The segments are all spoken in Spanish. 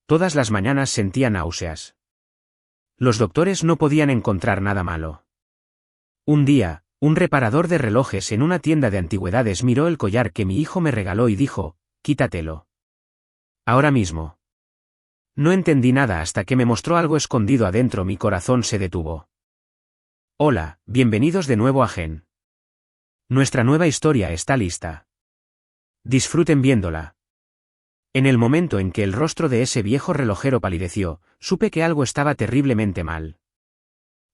Todas las mañanas sentía náuseas. Los doctores no podían encontrar nada malo. Un día, un reparador de relojes en una tienda de antigüedades miró el collar que mi hijo me regaló y dijo, «Quítatelo. Ahora mismo». No entendí nada hasta que me mostró algo escondido adentro. Mi corazón se detuvo. Hola, bienvenidos de nuevo a Gen. Nuestra nueva historia está lista. Disfruten viéndola. En el momento en que el rostro de ese viejo relojero palideció, supe que algo estaba terriblemente mal.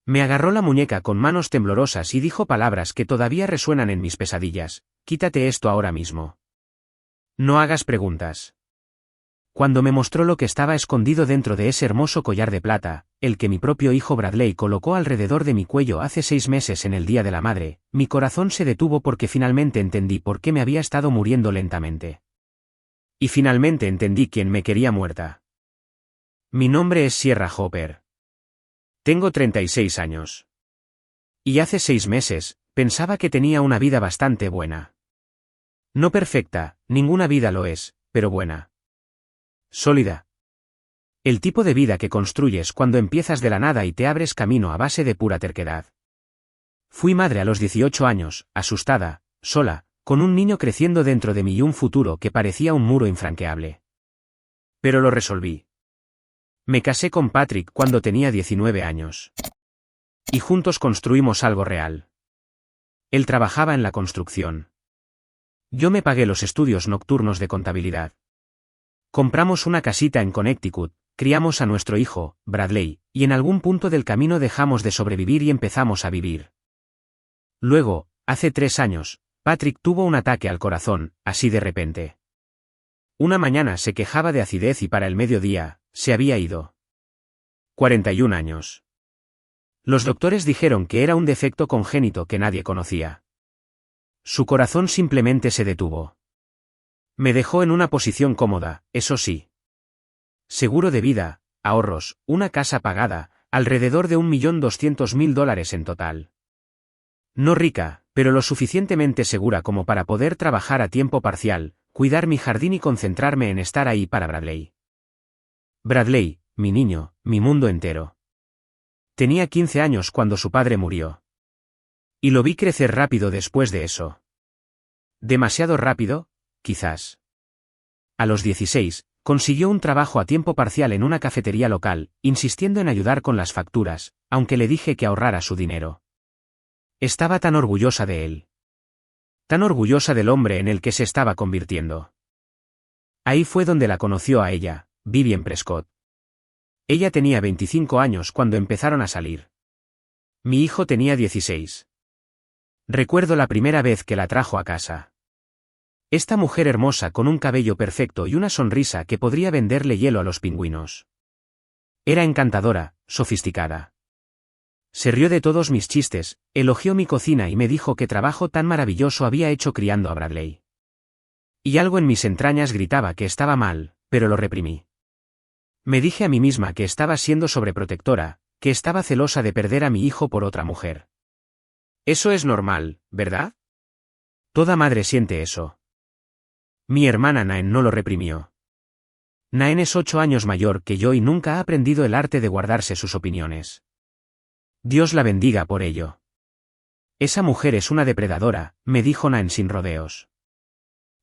Me agarró la muñeca con manos temblorosas y dijo palabras que todavía resuenan en mis pesadillas: «Quítate esto ahora mismo. No hagas preguntas». Cuando me mostró lo que estaba escondido dentro de ese hermoso collar de plata, el que mi propio hijo Bradley colocó alrededor de mi cuello hace 6 meses en el Día de la Madre, mi corazón se detuvo porque finalmente entendí por qué me había estado muriendo lentamente. Y finalmente entendí quién me quería muerta. Mi nombre es Sierra Hopper. Tengo 36 años. Y hace 6 meses, pensaba que tenía una vida bastante buena. No perfecta, ninguna vida lo es, pero buena. Sólida. El tipo de vida que construyes cuando empiezas de la nada y te abres camino a base de pura terquedad. Fui madre a los 18 años, asustada, sola, con un niño creciendo dentro de mí y un futuro que parecía un muro infranqueable. Pero lo resolví. Me casé con Patrick cuando tenía 19 años. Y juntos construimos algo real. Él trabajaba en la construcción. Yo me pagué los estudios nocturnos de contabilidad. Compramos una casita en Connecticut, criamos a nuestro hijo, Bradley, y en algún punto del camino dejamos de sobrevivir y empezamos a vivir. Luego, hace 3 años, Patrick tuvo un ataque al corazón, así de repente. Una mañana se quejaba de acidez y para el mediodía, se había ido. 41 años. Los doctores dijeron que era un defecto congénito que nadie conocía. Su corazón simplemente se detuvo. Me dejó en una posición cómoda, eso sí. Seguro de vida, ahorros, una casa pagada, alrededor de $1.200.000 en total. No rica, pero lo suficientemente segura como para poder trabajar a tiempo parcial, cuidar mi jardín y concentrarme en estar ahí para Bradley. Bradley, mi niño, mi mundo entero. Tenía 15 años cuando su padre murió. Y lo vi crecer rápido después de eso. Demasiado rápido, quizás. A los 16, consiguió un trabajo a tiempo parcial en una cafetería local, insistiendo en ayudar con las facturas, aunque le dije que ahorrara su dinero. Estaba tan orgullosa de él. Tan orgullosa del hombre en el que se estaba convirtiendo. Ahí fue donde la conoció a ella, Vivian Prescott. Ella tenía 25 años cuando empezaron a salir. Mi hijo tenía 16. Recuerdo la primera vez que la trajo a casa. Esta mujer hermosa con un cabello perfecto y una sonrisa que podría venderle hielo a los pingüinos. Era encantadora, sofisticada. Se rió de todos mis chistes, elogió mi cocina y me dijo qué trabajo tan maravilloso había hecho criando a Bradley. Y algo en mis entrañas gritaba que estaba mal, pero lo reprimí. Me dije a mí misma que estaba siendo sobreprotectora, que estaba celosa de perder a mi hijo por otra mujer. Eso es normal, ¿verdad? Toda madre siente eso. Mi hermana Naen no lo reprimió. Naen es 8 años mayor que yo y nunca ha aprendido el arte de guardarse sus opiniones. Dios la bendiga por ello. Esa mujer es una depredadora, me dijo Naen sin rodeos.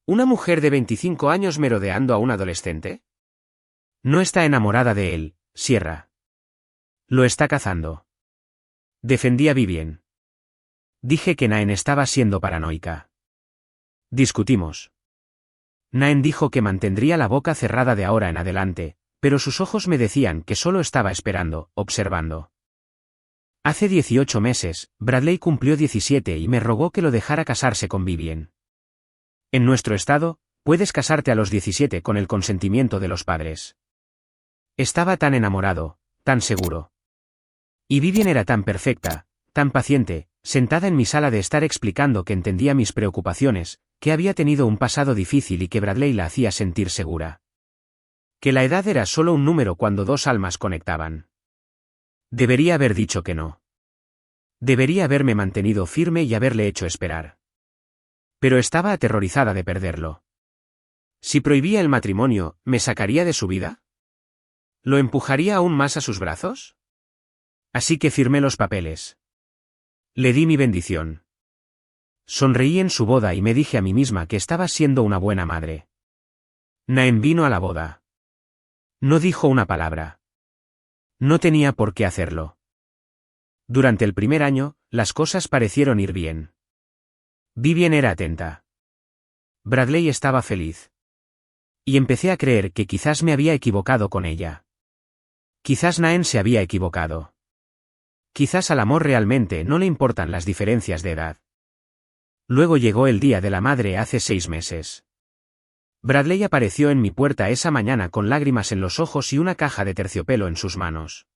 ¿Una mujer de 25 años merodeando a un adolescente? No está enamorada de él, Sierra. Lo está cazando. Defendí a Vivian. Dije que Naen estaba siendo paranoica. Discutimos. Naen dijo que mantendría la boca cerrada de ahora en adelante, pero sus ojos me decían que solo estaba esperando, observando. Hace 18 meses, Bradley cumplió 17 y me rogó que lo dejara casarse con Vivian. En nuestro estado, puedes casarte a los 17 con el consentimiento de los padres. Estaba tan enamorado, tan seguro. Y Vivian era tan perfecta, tan paciente, sentada en mi sala de estar explicando que entendía mis preocupaciones, que había tenido un pasado difícil y que Bradley la hacía sentir segura. Que la edad era solo un número cuando dos almas conectaban. Debería haber dicho que no. Debería haberme mantenido firme y haberle hecho esperar. Pero estaba aterrorizada de perderlo. Si prohibía el matrimonio, ¿me sacaría de su vida? ¿Lo empujaría aún más a sus brazos? Así que firmé los papeles. Le di mi bendición. Sonreí en su boda y me dije a mí misma que estaba siendo una buena madre. Naem vino a la boda. No dijo una palabra. No tenía por qué hacerlo. Durante el primer año, las cosas parecieron ir bien. Vivien era atenta. Bradley estaba feliz. Y empecé a creer que quizás me había equivocado con ella. Quizás Naem se había equivocado. Quizás al amor realmente no le importan las diferencias de edad. Luego llegó el Día de la Madre hace 6 meses. Bradley apareció en mi puerta esa mañana con lágrimas en los ojos y una caja de terciopelo en sus manos.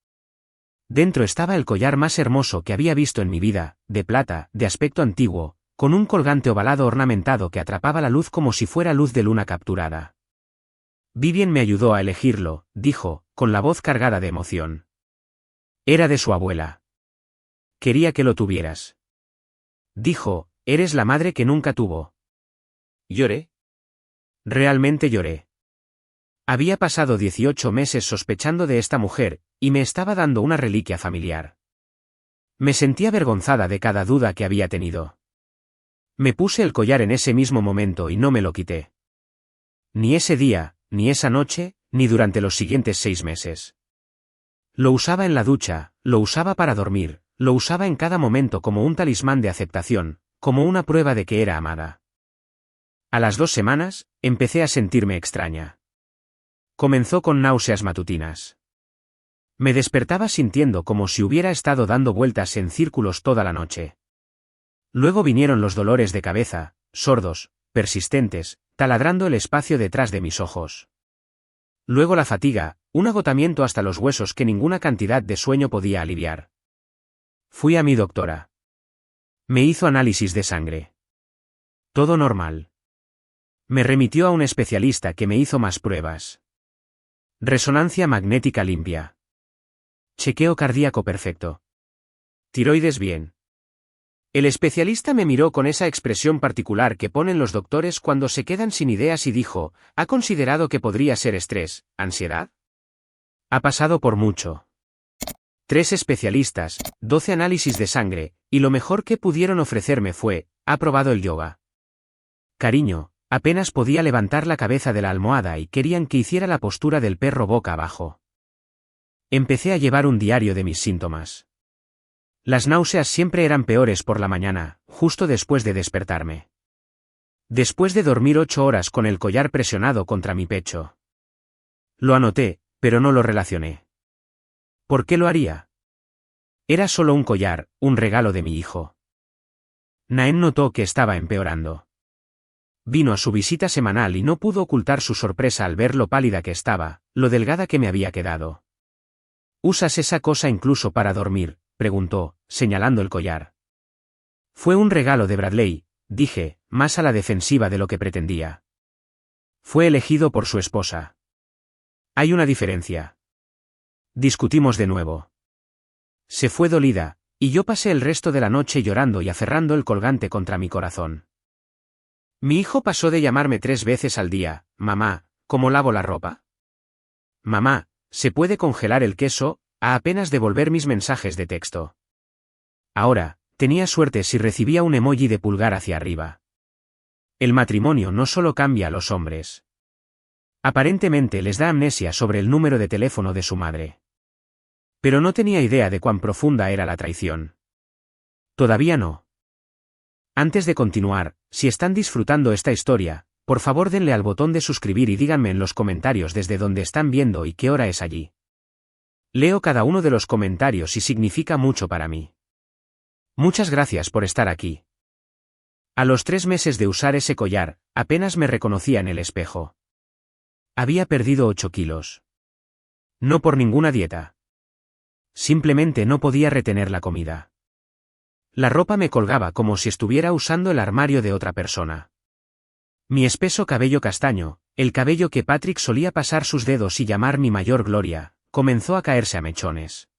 Dentro estaba el collar más hermoso que había visto en mi vida, de plata, de aspecto antiguo, con un colgante ovalado ornamentado que atrapaba la luz como si fuera luz de luna capturada. Vivien me ayudó a elegirlo, dijo, con la voz cargada de emoción. Era de su abuela. Quería que lo tuvieras. Dijo, eres la madre que nunca tuvo. Lloré. Realmente lloré. Había pasado 18 meses sospechando de esta mujer, y me estaba dando una reliquia familiar. Me sentía avergonzada de cada duda que había tenido. Me puse el collar en ese mismo momento y no me lo quité. Ni ese día, ni esa noche, ni durante los siguientes 6 meses. Lo usaba en la ducha, lo usaba para dormir, lo usaba en cada momento como un talismán de aceptación, como una prueba de que era amada. A las 2 semanas, empecé a sentirme extraña. Comenzó con náuseas matutinas. Me despertaba sintiendo como si hubiera estado dando vueltas en círculos toda la noche. Luego vinieron los dolores de cabeza, sordos, persistentes, taladrando el espacio detrás de mis ojos. Luego la fatiga, un agotamiento hasta los huesos que ninguna cantidad de sueño podía aliviar. Fui a mi doctora. Me hizo análisis de sangre. Todo normal. Me remitió a un especialista que me hizo más pruebas. Resonancia magnética limpia. Chequeo cardíaco perfecto. Tiroides bien. El especialista me miró con esa expresión particular que ponen los doctores cuando se quedan sin ideas y dijo, ¿ha considerado que podría ser estrés, ansiedad? Ha pasado por mucho. 3 especialistas, 12 análisis de sangre, y lo mejor que pudieron ofrecerme fue, ha probado el yoga. Cariño, apenas podía levantar la cabeza de la almohada y querían que hiciera la postura del perro boca abajo. Empecé a llevar un diario de mis síntomas. Las náuseas siempre eran peores por la mañana, justo después de despertarme. Después de dormir 8 horas con el collar presionado contra mi pecho. Lo anoté, pero no lo relacioné. ¿Por qué lo haría? Era solo un collar, un regalo de mi hijo. Naem notó que estaba empeorando. Vino a su visita semanal y no pudo ocultar su sorpresa al ver lo pálida que estaba, lo delgada que me había quedado. ¿Usas esa cosa incluso para dormir?, preguntó, señalando el collar. Fue un regalo de Bradley, dije, más a la defensiva de lo que pretendía. Fue elegido por su esposa. Hay una diferencia. Discutimos de nuevo. Se fue dolida, y yo pasé el resto de la noche llorando y aferrando el colgante contra mi corazón. Mi hijo pasó de llamarme 3 veces al día, mamá, ¿cómo lavo la ropa? Mamá, ¿se puede congelar el queso?, a apenas devolver mis mensajes de texto. Ahora, tenía suerte si recibía un emoji de pulgar hacia arriba. El matrimonio no solo cambia a los hombres. Aparentemente les da amnesia sobre el número de teléfono de su madre. Pero no tenía idea de cuán profunda era la traición. Todavía no. Antes de continuar, si están disfrutando esta historia, por favor denle al botón de suscribir y díganme en los comentarios desde dónde están viendo y qué hora es allí. Leo cada uno de los comentarios y significa mucho para mí. Muchas gracias por estar aquí. A los 3 meses de usar ese collar, apenas me reconocía en el espejo. Había perdido 8 kilos. No por ninguna dieta. Simplemente no podía retener la comida. La ropa me colgaba como si estuviera usando el armario de otra persona. Mi espeso cabello castaño, el cabello que Patrick solía pasar sus dedos y llamar mi mayor gloria, comenzó a caerse a mechones.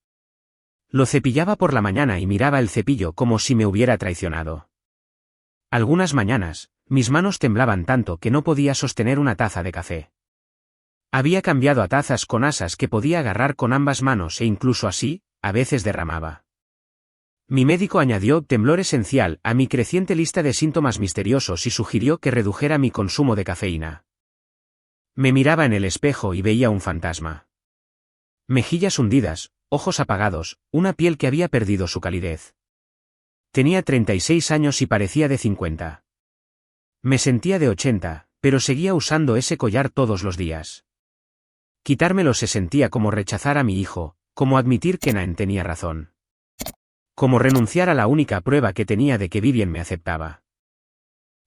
Lo cepillaba por la mañana y miraba el cepillo como si me hubiera traicionado. Algunas mañanas, mis manos temblaban tanto que no podía sostener una taza de café. Había cambiado a tazas con asas que podía agarrar con ambas manos e incluso así, a veces derramaba. Mi médico añadió temblor esencial a mi creciente lista de síntomas misteriosos y sugirió que redujera mi consumo de cafeína. Me miraba en el espejo y veía un fantasma. Mejillas hundidas, ojos apagados, una piel que había perdido su calidez. Tenía 36 años y parecía de 50. Me sentía de 80, pero seguía usando ese collar todos los días. Quitármelo se sentía como rechazar a mi hijo, como admitir que Naen tenía razón. Como renunciar a la única prueba que tenía de que Vivien me aceptaba.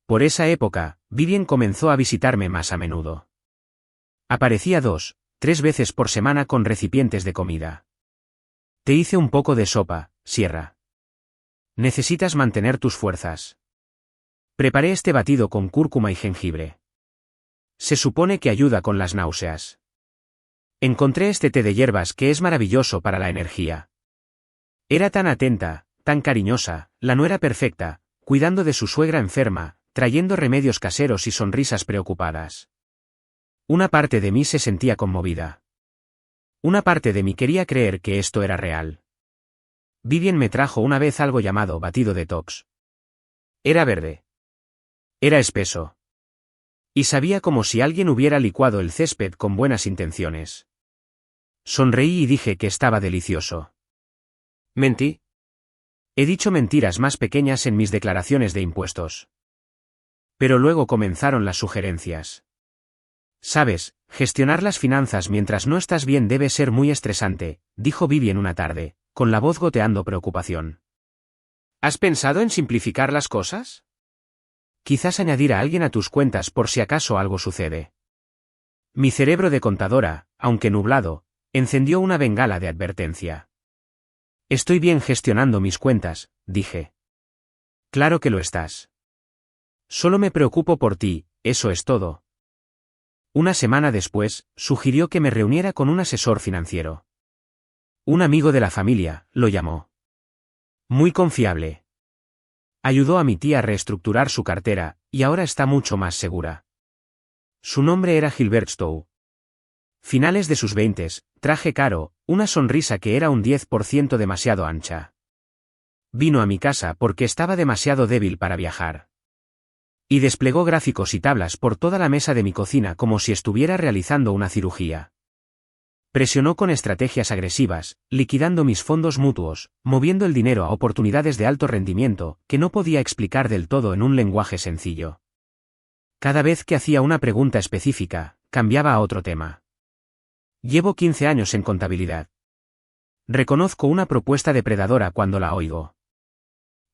Por esa época, Vivien comenzó a visitarme más a menudo. Aparecía 2, 3 veces por semana con recipientes de comida. Te hice un poco de sopa, Sierra. Necesitas mantener tus fuerzas. Preparé este batido con cúrcuma y jengibre. Se supone que ayuda con las náuseas. Encontré este té de hierbas que es maravilloso para la energía. Era tan atenta, tan cariñosa, la nuera perfecta, cuidando de su suegra enferma, trayendo remedios caseros y sonrisas preocupadas. Una parte de mí se sentía conmovida. Una parte de mí quería creer que esto era real. Vivien me trajo una vez algo llamado batido detox. Era verde. Era espeso. Y sabía como si alguien hubiera licuado el césped con buenas intenciones. Sonreí y dije que estaba delicioso. ¿Mentí? He dicho mentiras más pequeñas en mis declaraciones de impuestos. Pero luego comenzaron las sugerencias. Sabes, gestionar las finanzas mientras no estás bien debe ser muy estresante, dijo Vivien una tarde, con la voz goteando preocupación. ¿Has pensado en simplificar las cosas? Quizás añadir a alguien a tus cuentas por si acaso algo sucede. Mi cerebro de contadora, aunque nublado, encendió una bengala de advertencia. Estoy bien gestionando mis cuentas, dije. Claro que lo estás. Solo me preocupo por ti, eso es todo. Una semana después, sugirió que me reuniera con un asesor financiero. Un amigo de la familia, lo llamó. Muy confiable. Ayudó a mi tía a reestructurar su cartera, y ahora está mucho más segura. Su nombre era Gilbert Stowe. Finales de sus 20, traje caro, una sonrisa que era un 10% demasiado ancha. Vino a mi casa porque estaba demasiado débil para viajar. Y desplegó gráficos y tablas por toda la mesa de mi cocina como si estuviera realizando una cirugía. Presionó con estrategias agresivas, liquidando mis fondos mutuos, moviendo el dinero a oportunidades de alto rendimiento, que no podía explicar del todo en un lenguaje sencillo. Cada vez que hacía una pregunta específica, cambiaba a otro tema. Llevo 15 años en contabilidad. Reconozco una propuesta depredadora cuando la oigo.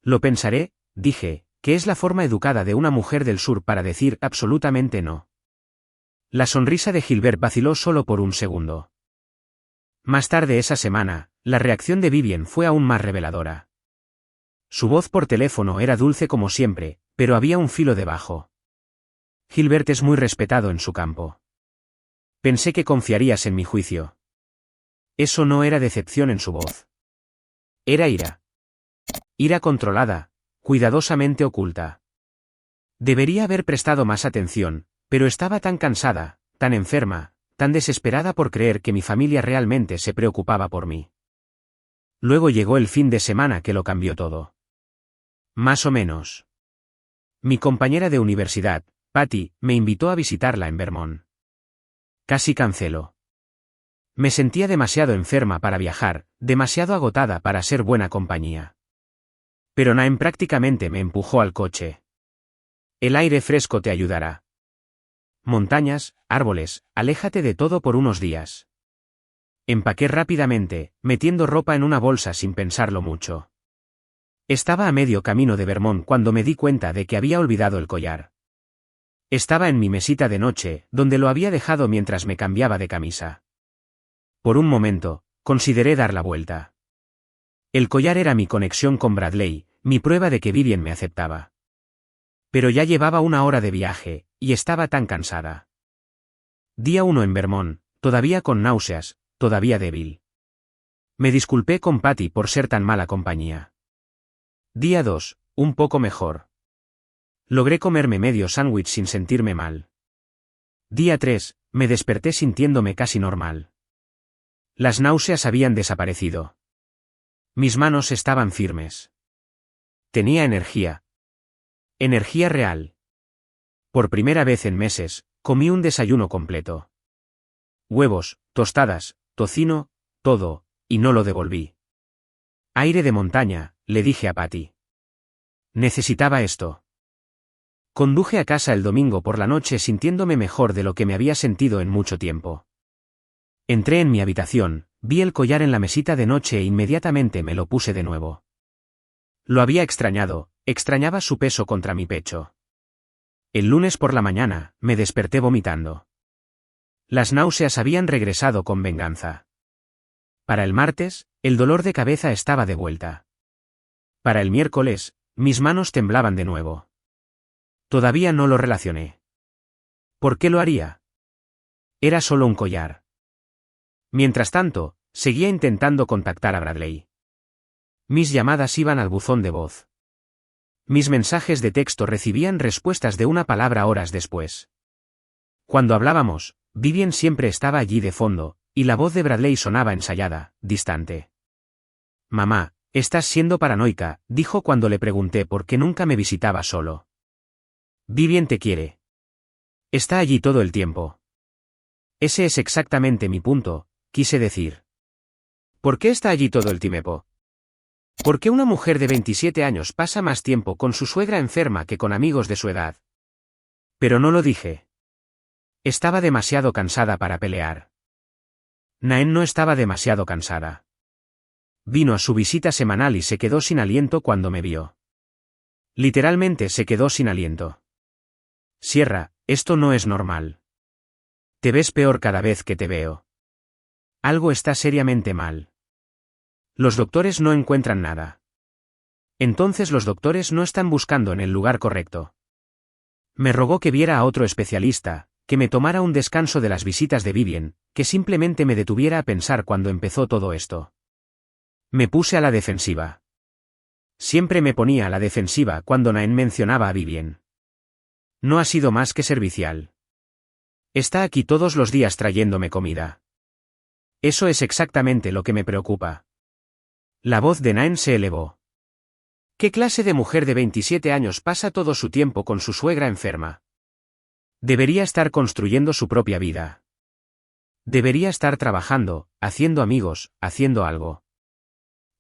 Lo pensaré, dije, que es la forma educada de una mujer del sur para decir absolutamente no. La sonrisa de Gilbert vaciló solo por un segundo. Más tarde esa semana, la reacción de Vivien fue aún más reveladora. Su voz por teléfono era dulce como siempre, pero había un filo debajo. Gilbert es muy respetado en su campo. Pensé que confiarías en mi juicio. Eso no era decepción en su voz. Era ira. Ira controlada, cuidadosamente oculta. Debería haber prestado más atención, pero estaba tan cansada, tan enferma, tan desesperada por creer que mi familia realmente se preocupaba por mí. Luego llegó el fin de semana que lo cambió todo. Más o menos. Mi compañera de universidad, Patty, me invitó a visitarla en Vermont. Casi canceló. Me sentía demasiado enferma para viajar, demasiado agotada para ser buena compañía. Pero Naem prácticamente me empujó al coche. El aire fresco te ayudará. Montañas, árboles, aléjate de todo por unos días. Empaqué rápidamente, metiendo ropa en una bolsa sin pensarlo mucho. Estaba a medio camino de Vermont cuando me di cuenta de que había olvidado el collar. Estaba en mi mesita de noche, donde lo había dejado mientras me cambiaba de camisa. Por un momento, consideré dar la vuelta. El collar era mi conexión con Bradley, mi prueba de que Vivien me aceptaba. Pero ya llevaba 1 hora de viaje, y estaba tan cansada. Día 1 en Vermont, todavía con náuseas, todavía débil. Me disculpé con Patty por ser tan mala compañía. Día 2, un poco mejor. Logré comerme medio sándwich sin sentirme mal. Día 3, me desperté sintiéndome casi normal. Las náuseas habían desaparecido. Mis manos estaban firmes. Tenía energía. Energía real. Por primera vez en meses, comí un desayuno completo. Huevos, tostadas, tocino, todo, y no lo devolví. Aire de montaña, le dije a Patty. Necesitaba esto. Conduje a casa el domingo por la noche sintiéndome mejor de lo que me había sentido en mucho tiempo. Entré en mi habitación, vi el collar en la mesita de noche e inmediatamente me lo puse de nuevo. Lo había extrañado, extrañaba su peso contra mi pecho. El lunes por la mañana, me desperté vomitando. Las náuseas habían regresado con venganza. Para el martes, el dolor de cabeza estaba de vuelta. Para el miércoles, mis manos temblaban de nuevo. Todavía no lo relacioné. ¿Por qué lo haría? Era solo un collar. Mientras tanto, seguía intentando contactar a Bradley. Mis llamadas iban al buzón de voz. Mis mensajes de texto recibían respuestas de una palabra horas después. Cuando hablábamos, Vivien siempre estaba allí de fondo, y la voz de Bradley sonaba ensayada, distante. Mamá, estás siendo paranoica, dijo cuando le pregunté por qué nunca me visitaba solo. Vivien te quiere. Está allí todo el tiempo. Ese es exactamente mi punto, quise decir. ¿Por qué está allí todo el tiempo? ¿Por qué una mujer de 27 años pasa más tiempo con su suegra enferma que con amigos de su edad? Pero no lo dije. Estaba demasiado cansada para pelear. Naen no estaba demasiado cansada. Vino a su visita semanal y se quedó sin aliento cuando me vio. Literalmente se quedó sin aliento. Sierra, esto no es normal. Te ves peor cada vez que te veo. Algo está seriamente mal. Los doctores no encuentran nada. Entonces los doctores no están buscando en el lugar correcto. Me rogó que viera a otro especialista, que me tomara un descanso de las visitas de Vivien, que simplemente me detuviera a pensar cuando empezó todo esto. Me puse a la defensiva. Siempre me ponía a la defensiva cuando Naen mencionaba a Vivien. No ha sido más que servicial. Está aquí todos los días trayéndome comida. Eso es exactamente lo que me preocupa. La voz de Naen se elevó. ¿Qué clase de mujer de 27 años pasa todo su tiempo con su suegra enferma? Debería estar construyendo su propia vida. Debería estar trabajando, haciendo amigos, haciendo algo.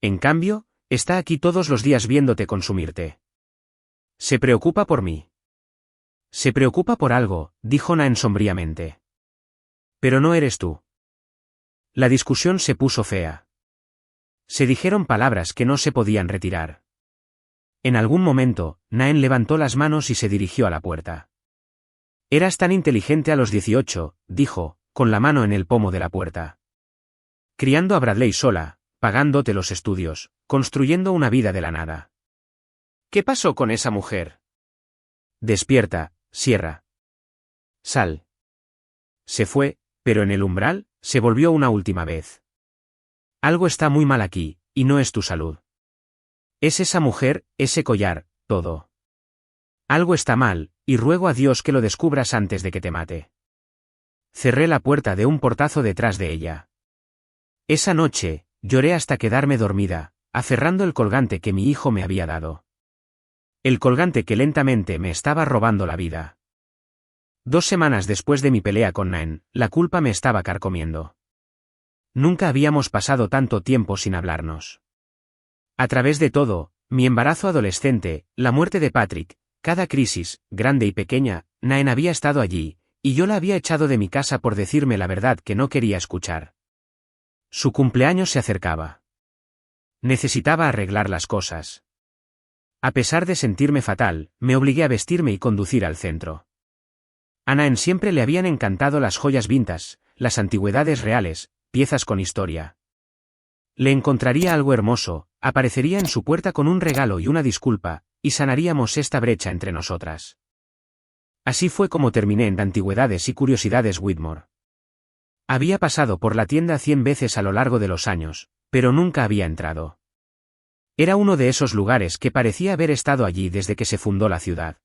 En cambio, está aquí todos los días viéndote consumirte. Se preocupa por mí. Se preocupa por algo, dijo Naen sombríamente. Pero no eres tú. La discusión se puso fea. Se dijeron palabras que no se podían retirar. En algún momento, Naen levantó las manos y se dirigió a la puerta. Eras tan inteligente a los 18, dijo, con la mano en el pomo de la puerta. Criando a Bradley sola, pagándote los estudios, construyendo una vida de la nada. ¿Qué pasó con esa mujer? Despierta, Sierra. Sal. Se fue, pero en el umbral, se volvió una última vez. Algo está muy mal aquí, y no es tu salud. Es esa mujer, ese collar, todo. Algo está mal, y ruego a Dios que lo descubras antes de que te mate. Cerré la puerta de un portazo detrás de ella. Esa noche, lloré hasta quedarme dormida, aferrando el colgante que mi hijo me había dado. El colgante que lentamente me estaba robando la vida. 2 semanas después de mi pelea con Naen, la culpa me estaba carcomiendo. Nunca habíamos pasado tanto tiempo sin hablarnos. A través de todo, mi embarazo adolescente, la muerte de Patrick, cada crisis, grande y pequeña, Naen había estado allí, y yo la había echado de mi casa por decirme la verdad que no quería escuchar. Su cumpleaños se acercaba. Necesitaba arreglar las cosas. A pesar de sentirme fatal, me obligué a vestirme y conducir al centro. A Naen siempre le habían encantado las joyas vintage, las antigüedades reales, piezas con historia. Le encontraría algo hermoso, aparecería en su puerta con un regalo y una disculpa, y sanaríamos esta brecha entre nosotras. Así fue como terminé en Antigüedades y Curiosidades Whitmore. Había pasado por la tienda 100 veces a lo largo de los años, pero nunca había entrado. Era uno de esos lugares que parecía haber estado allí desde que se fundó la ciudad.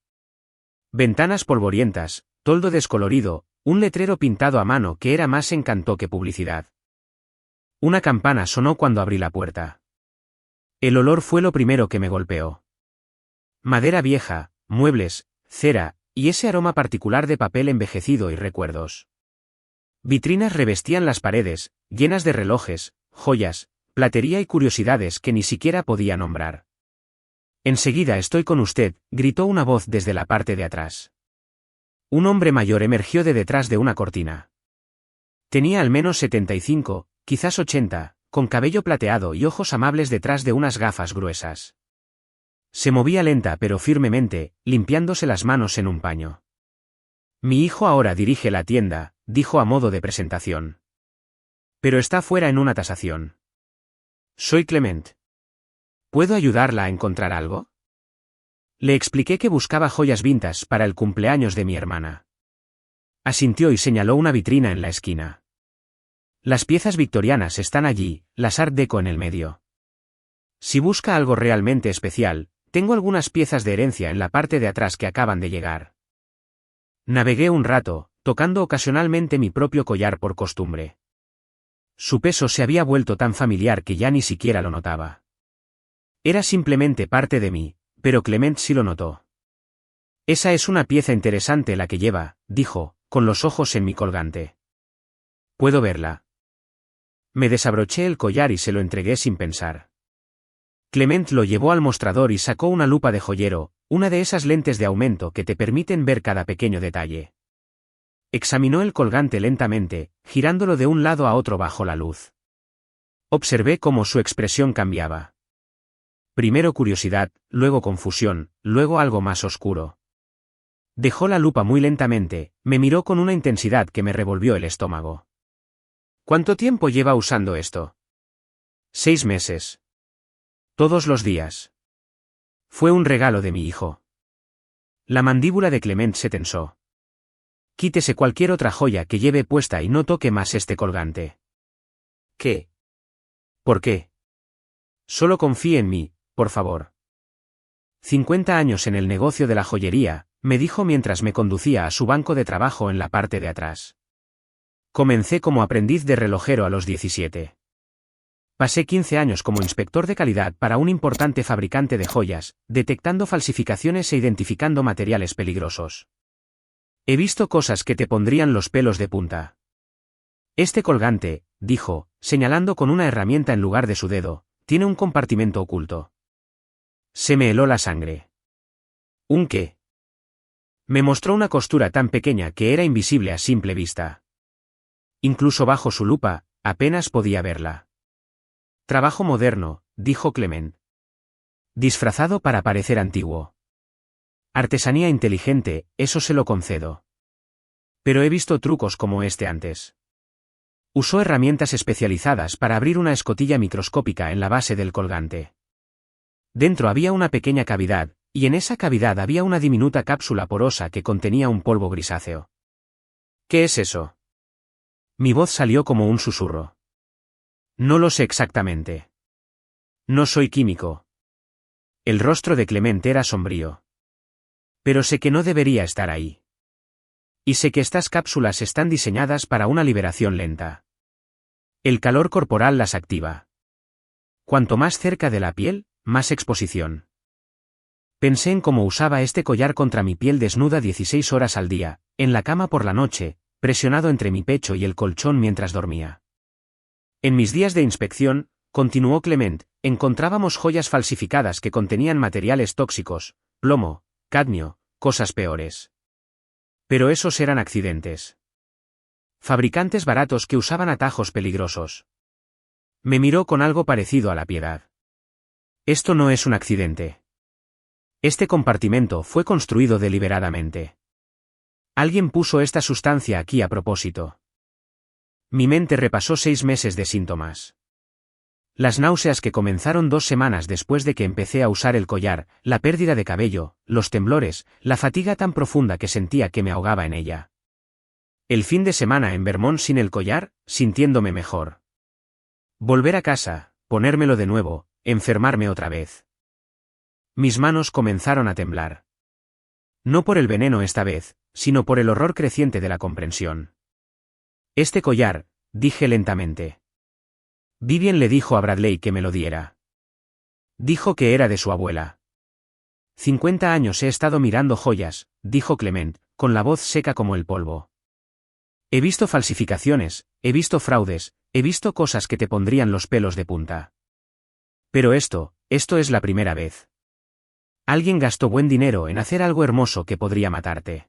Ventanas polvorientas, toldo descolorido, un letrero pintado a mano que era más encanto que publicidad. Una campana sonó cuando abrí la puerta. El olor fue lo primero que me golpeó. Madera vieja, muebles, cera, y ese aroma particular de papel envejecido y recuerdos. Vitrinas revestían las paredes, llenas de relojes, joyas, platería y curiosidades que ni siquiera podía nombrar. Enseguida estoy con usted, gritó una voz desde la parte de atrás. Un hombre mayor emergió de detrás de una cortina. Tenía al menos 75, quizás 80, con cabello plateado y ojos amables detrás de unas gafas gruesas. Se movía lenta pero firmemente, limpiándose las manos en un paño. Mi hijo ahora dirige la tienda, dijo a modo de presentación. Pero está fuera en una tasación. Soy Clement. ¿Puedo ayudarla a encontrar algo? Le expliqué que buscaba joyas vintage para el cumpleaños de mi hermana. Asintió y señaló una vitrina en la esquina. Las piezas victorianas están allí, las Art Deco en el medio. Si busca algo realmente especial, tengo algunas piezas de herencia en la parte de atrás que acaban de llegar. Navegué un rato, tocando ocasionalmente mi propio collar por costumbre. Su peso se había vuelto tan familiar que ya ni siquiera lo notaba. Era simplemente parte de mí, pero Clement sí lo notó. Esa es una pieza interesante la que lleva, dijo, con los ojos en mi colgante. ¿Puedo verla? Me desabroché el collar y se lo entregué sin pensar. Clement lo llevó al mostrador y sacó una lupa de joyero, una de esas lentes de aumento que te permiten ver cada pequeño detalle. Examinó el colgante lentamente, girándolo de un lado a otro bajo la luz. Observé cómo su expresión cambiaba. Primero curiosidad, luego confusión, luego algo más oscuro. Dejó la lupa muy lentamente, me miró con una intensidad que me revolvió el estómago. ¿Cuánto tiempo lleva usando esto? 6 meses. Todos los días. Fue un regalo de mi hijo. La mandíbula de Clement se tensó. Quítese cualquier otra joya que lleve puesta y no toque más este colgante. ¿Qué? ¿Por qué? Solo confíe en mí, por favor. 50 años en el negocio de la joyería, me dijo mientras me conducía a su banco de trabajo en la parte de atrás. Comencé como aprendiz de relojero a los 17. Pasé 15 años como inspector de calidad para un importante fabricante de joyas, detectando falsificaciones e identificando materiales peligrosos. He visto cosas que te pondrían los pelos de punta. Este colgante, dijo, señalando con una herramienta en lugar de su dedo, tiene un compartimento oculto. Se me heló la sangre. ¿Un qué? Me mostró una costura tan pequeña que era invisible a simple vista. Incluso bajo su lupa, apenas podía verla. Trabajo moderno, dijo Clement. Disfrazado para parecer antiguo. Artesanía inteligente, eso se lo concedo. Pero he visto trucos como este antes. Usó herramientas especializadas para abrir una escotilla microscópica en la base del colgante. Dentro había una pequeña cavidad, y en esa cavidad había una diminuta cápsula porosa que contenía un polvo grisáceo. ¿Qué es eso? Mi voz salió como un susurro. No lo sé exactamente. No soy químico. El rostro de Clement era sombrío. Pero sé que no debería estar ahí. Y sé que estas cápsulas están diseñadas para una liberación lenta. El calor corporal las activa. Cuanto más cerca de la piel, más exposición. Pensé en cómo usaba este collar contra mi piel desnuda 16 horas al día, en la cama por la noche, presionado entre mi pecho y el colchón mientras dormía. En mis días de inspección, continuó Clement, encontrábamos joyas falsificadas que contenían materiales tóxicos, plomo, cadmio, cosas peores. Pero esos eran accidentes. Fabricantes baratos que usaban atajos peligrosos. Me miró con algo parecido a la piedad. Esto no es un accidente. Este compartimento fue construido deliberadamente. Alguien puso esta sustancia aquí a propósito. Mi mente repasó 6 meses de síntomas. Las náuseas que comenzaron 2 semanas después de que empecé a usar el collar, la pérdida de cabello, los temblores, la fatiga tan profunda que sentía que me ahogaba en ella. El fin de semana en Vermont sin el collar, sintiéndome mejor. Volver a casa, ponérmelo de nuevo, enfermarme otra vez. Mis manos comenzaron a temblar. No por el veneno esta vez, sino por el horror creciente de la comprensión. Este collar, dije lentamente. Vivien le dijo a Bradley que me lo diera. Dijo que era de su abuela. 50 años he estado mirando joyas, dijo Clement, con la voz seca como el polvo. He visto falsificaciones, he visto fraudes, he visto cosas que te pondrían los pelos de punta. Pero esto es la primera vez. Alguien gastó buen dinero en hacer algo hermoso que podría matarte.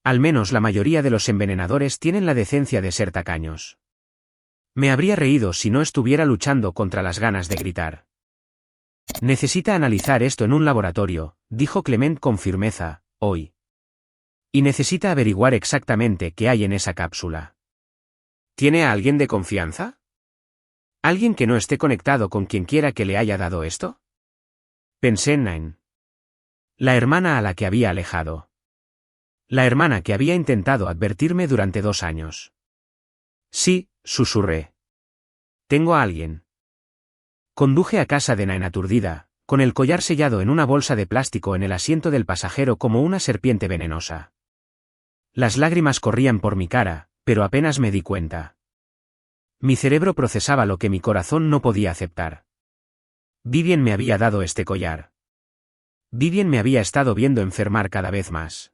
Al menos la mayoría de los envenenadores tienen la decencia de ser tacaños. Me habría reído si no estuviera luchando contra las ganas de gritar. Necesita analizar esto en un laboratorio, dijo Clement con firmeza, hoy. Y necesita averiguar exactamente qué hay en esa cápsula. ¿Tiene a alguien de confianza? ¿Alguien que no esté conectado con quien quiera que le haya dado esto? Pensé en Nain. La hermana a la que había alejado. La hermana que había intentado advertirme durante 2 años. Sí, susurré. Tengo a alguien. Conduje a casa de Nain aturdida, con el collar sellado en una bolsa de plástico en el asiento del pasajero como una serpiente venenosa. Las lágrimas corrían por mi cara, pero apenas me di cuenta. Mi cerebro procesaba lo que mi corazón no podía aceptar. Vivien me había dado este collar. Vivien me había estado viendo enfermar cada vez más.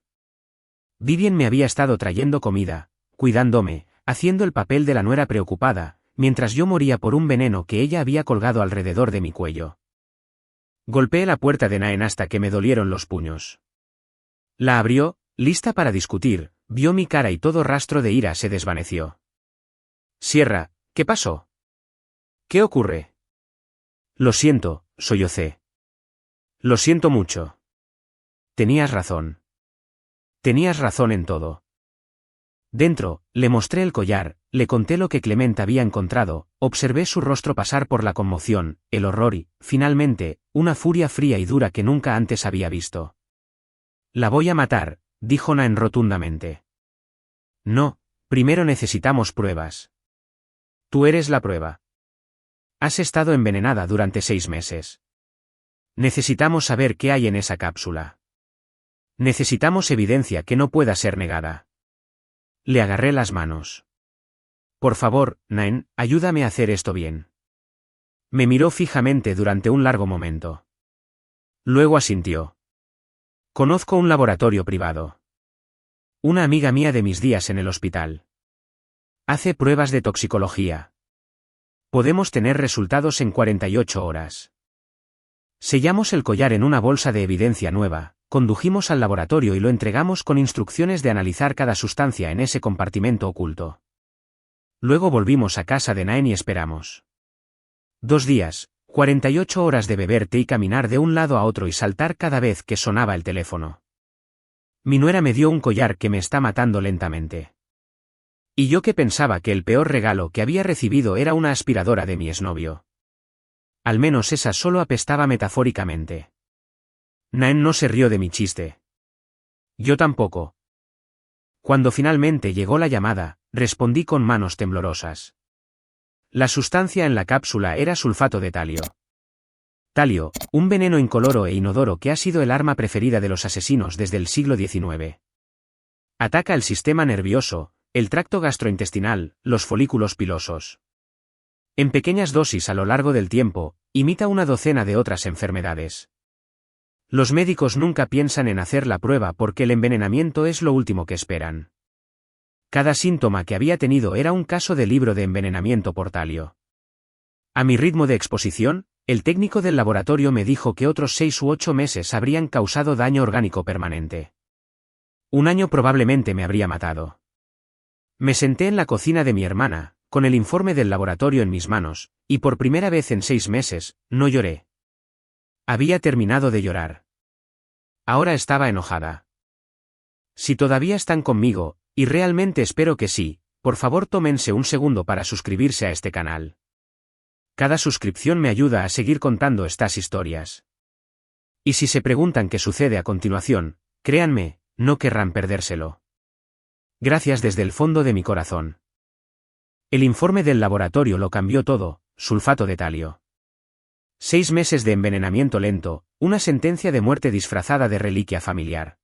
Vivien me había estado trayendo comida, cuidándome, haciendo el papel de la nuera preocupada, mientras yo moría por un veneno que ella había colgado alrededor de mi cuello. Golpeé la puerta de Nain hasta que me dolieron los puños. La abrió, lista para discutir, vio mi cara y todo rastro de ira se desvaneció. Sierra, ¿qué pasó? ¿Qué ocurre? Lo siento, sollocé. Lo siento mucho. Tenías razón. Tenías razón en todo. Dentro, le mostré el collar, le conté lo que Clement había encontrado, observé su rostro pasar por la conmoción, el horror y, finalmente, una furia fría y dura que nunca antes había visto. La voy a matar, dijo Nain rotundamente. No, primero necesitamos pruebas. Tú eres la prueba. Has estado envenenada durante 6 meses. Necesitamos saber qué hay en esa cápsula. Necesitamos evidencia que no pueda ser negada. Le agarré las manos. Por favor, Nain, ayúdame a hacer esto bien. Me miró fijamente durante un largo momento. Luego asintió. Conozco un laboratorio privado. Una amiga mía de mis días en el hospital. Hace pruebas de toxicología. Podemos tener resultados en 48 horas. Sellamos el collar en una bolsa de evidencia nueva, condujimos al laboratorio y lo entregamos con instrucciones de analizar cada sustancia en ese compartimento oculto. Luego volvimos a casa de Nain y esperamos. 2 días, 48 horas de beber té y caminar de un lado a otro y saltar cada vez que sonaba el teléfono. Mi nuera me dio un collar que me está matando lentamente. Y yo que pensaba que el peor regalo que había recibido era una aspiradora de mi exnovio. Al menos esa solo apestaba metafóricamente. Nain no se rió de mi chiste. Yo tampoco. Cuando finalmente llegó la llamada, respondí con manos temblorosas. La sustancia en la cápsula era sulfato de talio. Talio, un veneno incoloro e inodoro que ha sido el arma preferida de los asesinos desde el siglo XIX. Ataca el sistema nervioso, el tracto gastrointestinal, los folículos pilosos. En pequeñas dosis a lo largo del tiempo, imita una docena de otras enfermedades. Los médicos nunca piensan en hacer la prueba porque el envenenamiento es lo último que esperan. Cada síntoma que había tenido era un caso de libro de envenenamiento por talio. A mi ritmo de exposición, el técnico del laboratorio me dijo que otros 6 u 8 meses habrían causado daño orgánico permanente. 1 año probablemente me habría matado. Me senté en la cocina de mi hermana, con el informe del laboratorio en mis manos, y por primera vez en 6 meses, no lloré. Había terminado de llorar. Ahora estaba enojada. Si todavía están conmigo, y realmente espero que sí, por favor tómense un segundo para suscribirse a este canal. Cada suscripción me ayuda a seguir contando estas historias. Y si se preguntan qué sucede a continuación, créanme, no querrán perdérselo. Gracias desde el fondo de mi corazón. El informe del laboratorio lo cambió todo, sulfato de talio. 6 meses de envenenamiento lento, una sentencia de muerte disfrazada de reliquia familiar.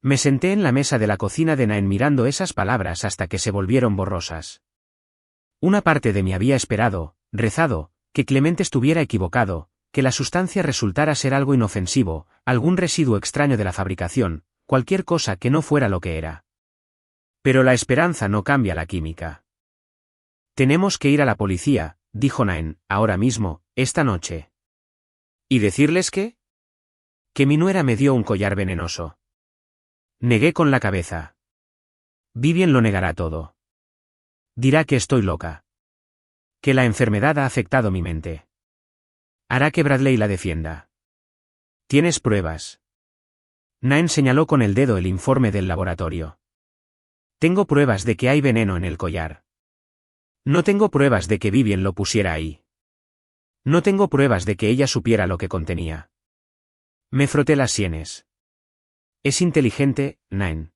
Me senté en la mesa de la cocina de Naen mirando esas palabras hasta que se volvieron borrosas. Una parte de mí había esperado, rezado, que Clement estuviera equivocado, que la sustancia resultara ser algo inofensivo, algún residuo extraño de la fabricación, cualquier cosa que no fuera lo que era. Pero la esperanza no cambia la química. Tenemos que ir a la policía, dijo Naen, ahora mismo, esta noche. ¿Y decirles qué? Que mi nuera me dio un collar venenoso. Negué con la cabeza. Vivien lo negará todo. Dirá que estoy loca. Que la enfermedad ha afectado mi mente. Hará que Bradley la defienda. ¿Tienes pruebas? Naen señaló con el dedo el informe del laboratorio. Tengo pruebas de que hay veneno en el collar. No tengo pruebas de que Vivien lo pusiera ahí. No tengo pruebas de que ella supiera lo que contenía. Me froté las sienes. Es inteligente, Naen.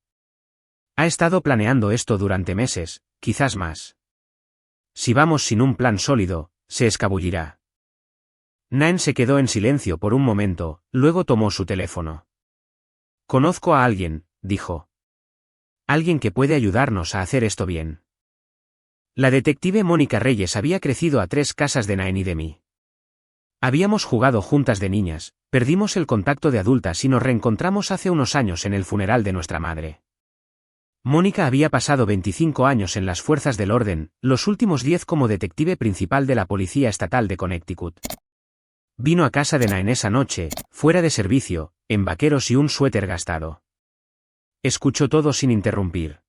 Ha estado planeando esto durante meses, quizás más. Si vamos sin un plan sólido, se escabullirá. Naen se quedó en silencio por un momento, luego tomó su teléfono. Conozco a alguien, dijo. Alguien que puede ayudarnos a hacer esto bien. La detective Mónica Reyes había crecido a 3 casas de Naen y de mí. Habíamos jugado juntas de niñas, perdimos el contacto de adultas y nos reencontramos hace unos años en el funeral de nuestra madre. Mónica había pasado 25 años en las fuerzas del orden, los últimos 10 como detective principal de la Policía Estatal de Connecticut. Vino a casa de Naen esa noche, fuera de servicio, en vaqueros y un suéter gastado. Escuchó todo sin interrumpir.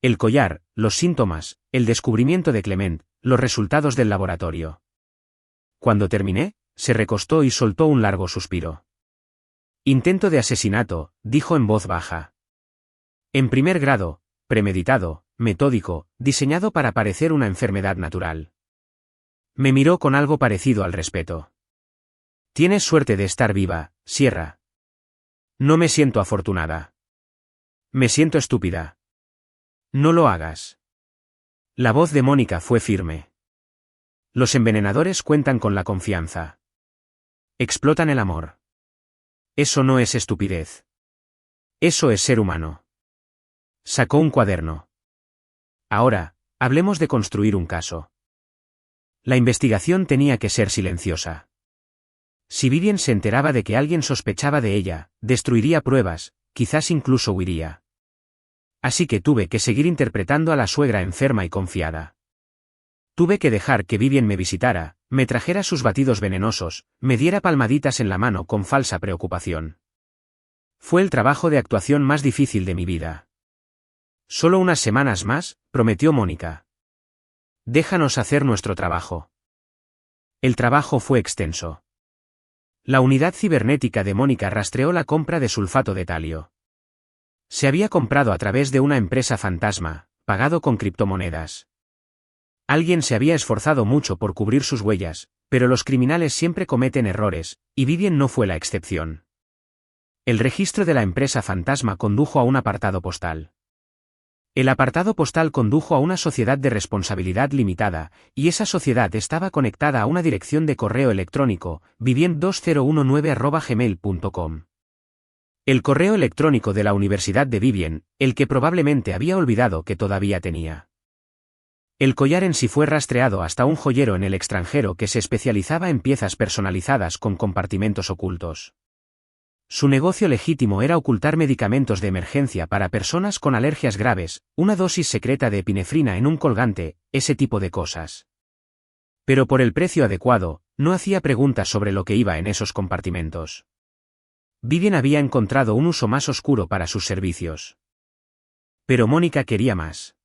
El collar, los síntomas, el descubrimiento de Clement, los resultados del laboratorio. Cuando terminé, se recostó y soltó un largo suspiro. Intento de asesinato, dijo en voz baja. En primer grado, premeditado, metódico, diseñado para parecer una enfermedad natural. Me miró con algo parecido al respeto. Tienes suerte de estar viva, Sierra. No me siento afortunada. Me siento estúpida. No lo hagas. La voz de Mónica fue firme. Los envenenadores cuentan con la confianza. Explotan el amor. Eso no es estupidez. Eso es ser humano. Sacó un cuaderno. Ahora, hablemos de construir un caso. La investigación tenía que ser silenciosa. Si Vivien se enteraba de que alguien sospechaba de ella, destruiría pruebas, quizás incluso huiría. Así que tuve que seguir interpretando a la suegra enferma y confiada. Tuve que dejar que Vivien me visitara, me trajera sus batidos venenosos, me diera palmaditas en la mano con falsa preocupación. Fue el trabajo de actuación más difícil de mi vida. Solo unas semanas más, prometió Mónica. Déjanos hacer nuestro trabajo. El trabajo fue extenso. La unidad cibernética de Mónica rastreó la compra de sulfato de talio. Se había comprado a través de una empresa fantasma, pagado con criptomonedas. Alguien se había esforzado mucho por cubrir sus huellas, pero los criminales siempre cometen errores, y Vivien no fue la excepción. El registro de la empresa fantasma condujo a un apartado postal. El apartado postal condujo a una sociedad de responsabilidad limitada, y esa sociedad estaba conectada a una dirección de correo electrónico, vivien2019@gmail.com. El correo electrónico de la Universidad de Vivien, el que probablemente había olvidado que todavía tenía. El collar en sí fue rastreado hasta un joyero en el extranjero que se especializaba en piezas personalizadas con compartimentos ocultos. Su negocio legítimo era ocultar medicamentos de emergencia para personas con alergias graves, una dosis secreta de epinefrina en un colgante, ese tipo de cosas. Pero por el precio adecuado, no hacía preguntas sobre lo que iba en esos compartimentos. Vivien había encontrado un uso más oscuro para sus servicios. Pero Mónica quería más.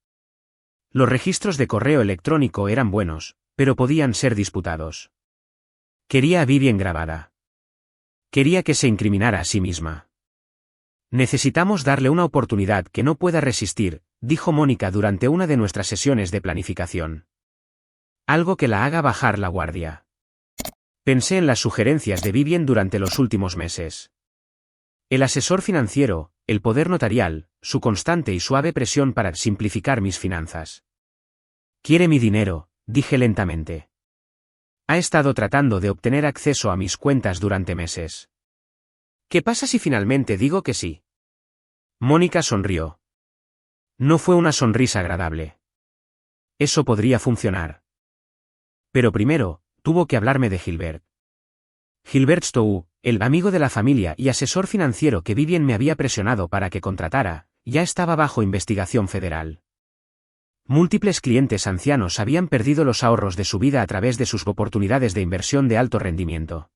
Los registros de correo electrónico eran buenos, pero podían ser disputados. Quería a Vivien grabada. Quería que se incriminara a sí misma. Necesitamos darle una oportunidad que no pueda resistir, dijo Mónica durante una de nuestras sesiones de planificación. Algo que la haga bajar la guardia. Pensé en las sugerencias de Vivien durante los últimos meses. El asesor financiero, el poder notarial, su constante y suave presión para simplificar mis finanzas. Quiere mi dinero, dije lentamente. Ha estado tratando de obtener acceso a mis cuentas durante meses. ¿Qué pasa si finalmente digo que sí? Mónica sonrió. No fue una sonrisa agradable. Eso podría funcionar. Pero primero, tuvo que hablarme de Gilbert. Gilbert Stowe, el amigo de la familia y asesor financiero que Vivien me había presionado para que contratara, ya estaba bajo investigación federal. Múltiples clientes ancianos habían perdido los ahorros de su vida a través de sus oportunidades de inversión de alto rendimiento.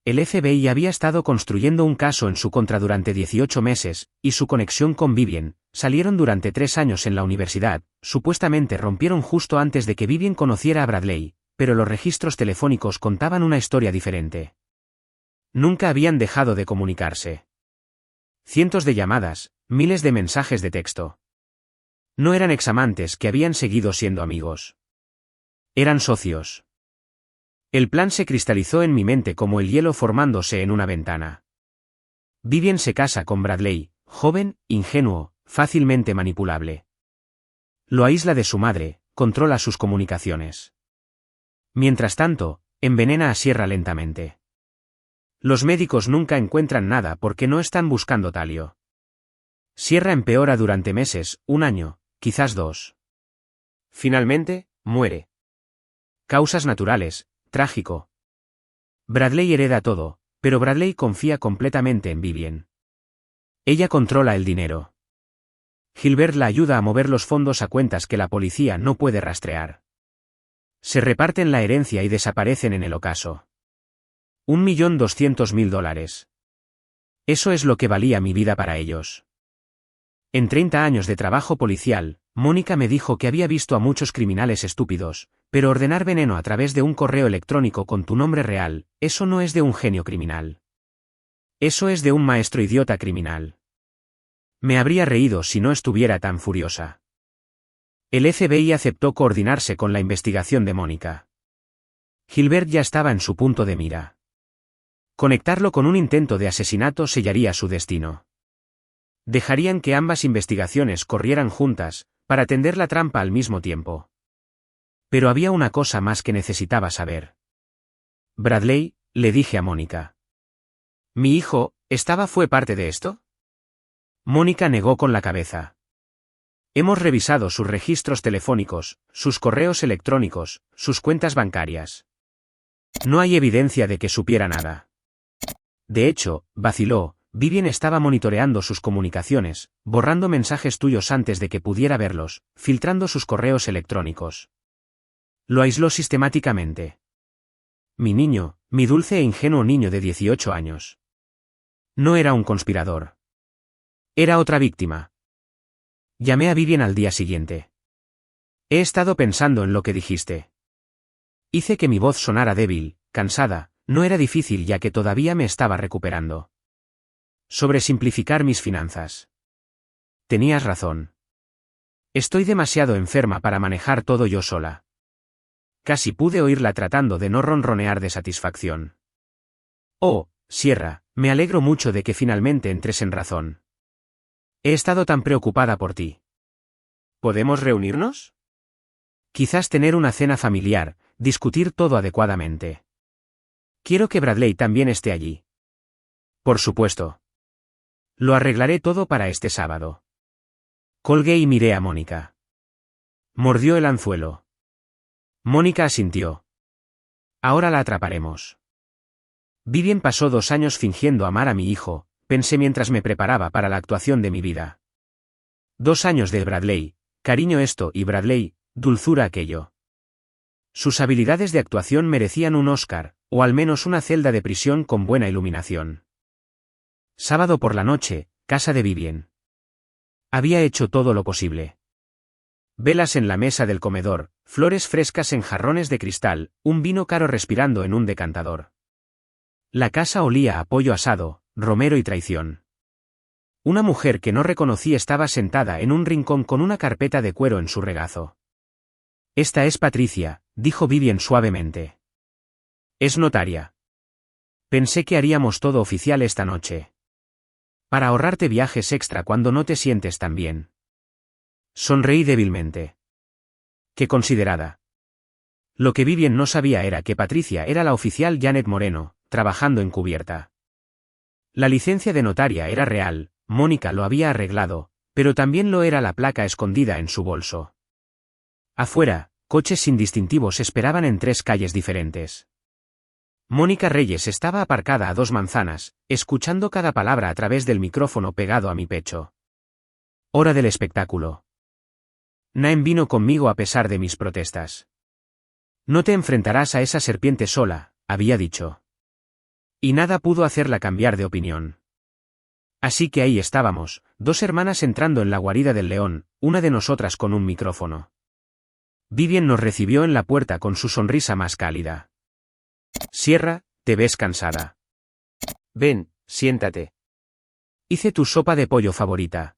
El FBI había estado construyendo un caso en su contra durante 18 meses, y su conexión con Vivien, salieron durante 3 años en la universidad, supuestamente rompieron justo antes de que Vivien conociera a Bradley, pero los registros telefónicos contaban una historia diferente. Nunca habían dejado de comunicarse. Cientos de llamadas, miles de mensajes de texto. No eran examantes que habían seguido siendo amigos. Eran socios. El plan se cristalizó en mi mente como el hielo formándose en una ventana. Vivien se casa con Bradley, joven, ingenuo, fácilmente manipulable. Lo aísla de su madre, controla sus comunicaciones. Mientras tanto, envenena a Sierra lentamente. Los médicos nunca encuentran nada porque no están buscando talio. Sierra empeora durante meses, 1 año, quizás 2. Finalmente, muere. Causas naturales, trágico. Bradley hereda todo, pero Bradley confía completamente en Vivien. Ella controla el dinero. Gilbert la ayuda a mover los fondos a cuentas que la policía no puede rastrear. Se reparten la herencia y desaparecen en el ocaso. $1.200.000. Eso es lo que valía mi vida para ellos. En 30 años de trabajo policial, Mónica me dijo que había visto a muchos criminales estúpidos, pero ordenar veneno a través de un correo electrónico con tu nombre real, eso no es de un genio criminal. Eso es de un maestro idiota criminal. Me habría reído si no estuviera tan furiosa. El FBI aceptó coordinarse con la investigación de Mónica. Gilbert ya estaba en su punto de mira. Conectarlo con un intento de asesinato sellaría su destino. Dejarían que ambas investigaciones corrieran juntas, para tender la trampa al mismo tiempo. Pero había una cosa más que necesitaba saber. Bradley, le dije a Mónica. ¿Mi hijo, fue parte de esto? Mónica negó con la cabeza. Hemos revisado sus registros telefónicos, sus correos electrónicos, sus cuentas bancarias. No hay evidencia de que supiera nada. De hecho, vaciló, Vivien estaba monitoreando sus comunicaciones, borrando mensajes tuyos antes de que pudiera verlos, filtrando sus correos electrónicos. Lo aisló sistemáticamente. Mi niño, mi dulce e ingenuo niño de 18 años. No era un conspirador. Era otra víctima. Llamé a Vivien al día siguiente. He estado pensando en lo que dijiste. Hice que mi voz sonara débil, cansada, no era difícil ya que todavía me estaba recuperando. Sobresimplificar mis finanzas. Tenías razón. Estoy demasiado enferma para manejar todo yo sola. Casi pude oírla tratando de no ronronear de satisfacción. Oh, Sierra, me alegro mucho de que finalmente entres en razón. He estado tan preocupada por ti. ¿Podemos reunirnos? Quizás tener una cena familiar, discutir todo adecuadamente. Quiero que Bradley también esté allí. Por supuesto. Lo arreglaré todo para este sábado. Colgué y miré a Mónica. Mordió el anzuelo. Mónica asintió. Ahora la atraparemos. Vivien pasó 2 años fingiendo amar a mi hijo, pensé mientras me preparaba para la actuación de mi vida. 2 años de Bradley, cariño esto y Bradley, dulzura aquello. Sus habilidades de actuación merecían un Oscar, o al menos una celda de prisión con buena iluminación. Sábado por la noche, casa de Vivien. Había hecho todo lo posible. Velas en la mesa del comedor, flores frescas en jarrones de cristal, un vino caro respirando en un decantador. La casa olía a pollo asado, romero y traición. Una mujer que no reconocí estaba sentada en un rincón con una carpeta de cuero en su regazo. Esta es Patricia, dijo Vivien suavemente. Es notaria. Pensé que haríamos todo oficial esta noche. Para ahorrarte viajes extra cuando no te sientes tan bien. Sonreí débilmente. Qué considerada. Lo que Vivien no sabía era que Patricia era la oficial Janet Moreno, trabajando encubierta. La licencia de notaria era real, Mónica lo había arreglado, pero también lo era la placa escondida en su bolso. Afuera, coches sin distintivos esperaban en 3 calles diferentes. Mónica Reyes estaba aparcada a 2 manzanas, escuchando cada palabra a través del micrófono pegado a mi pecho. Hora del espectáculo. Naem vino conmigo a pesar de mis protestas. No te enfrentarás a esa serpiente sola, había dicho. Y nada pudo hacerla cambiar de opinión. Así que ahí estábamos, 2 hermanas entrando en la guarida del león, una de nosotras con un micrófono. Vivien nos recibió en la puerta con su sonrisa más cálida. Sierra, te ves cansada. Ven, siéntate. Hice tu sopa de pollo favorita.